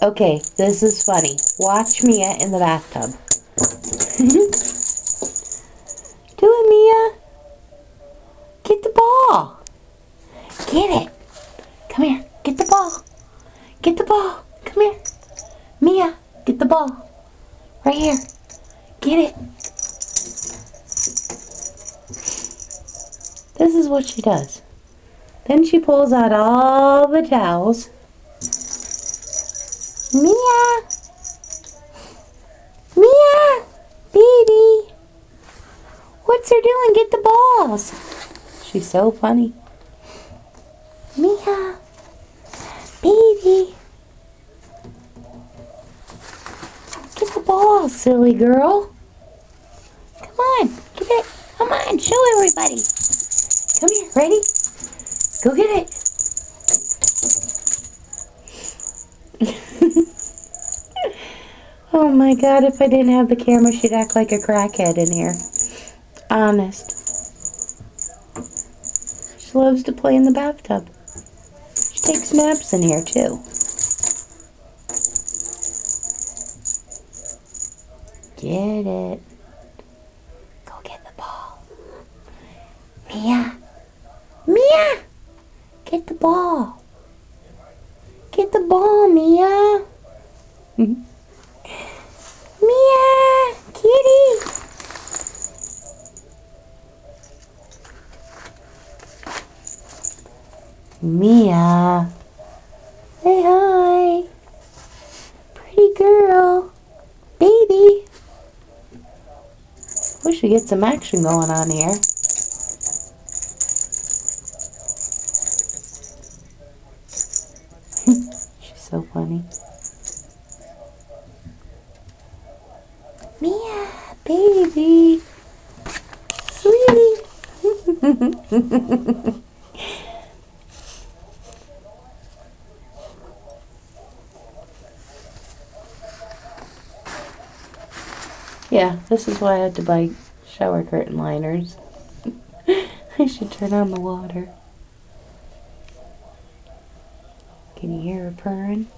Okay, this is funny. Watch Mia in the bathtub. Do it, Mia. Get the ball. Get it. Come here. Get the ball. Get the ball. Come here. Mia, get the ball. Right here. Get it. This is what she does. Then she pulls out all the towels. Mia! Mia! Baby! What's her doing? Get the balls! She's so funny. Mia! Baby! Get the balls, silly girl. Come on, get it. Come on, show everybody. Come here, ready? Go get it. Oh my God, if I didn't have the camera, she'd act like a crackhead in here. Honest. She loves to play in the bathtub. She takes naps in here too. Get it. Go get the ball. Mia. Mia! Get the ball. Get the ball, Mia. Mia! Kitty! Mia! Say hi! Pretty girl! Baby! We should get some action going on here. She's so funny. Mia, baby, sweetie. Yeah, this is why I had to buy shower curtain liners. I should turn on the water. Can you hear her purring?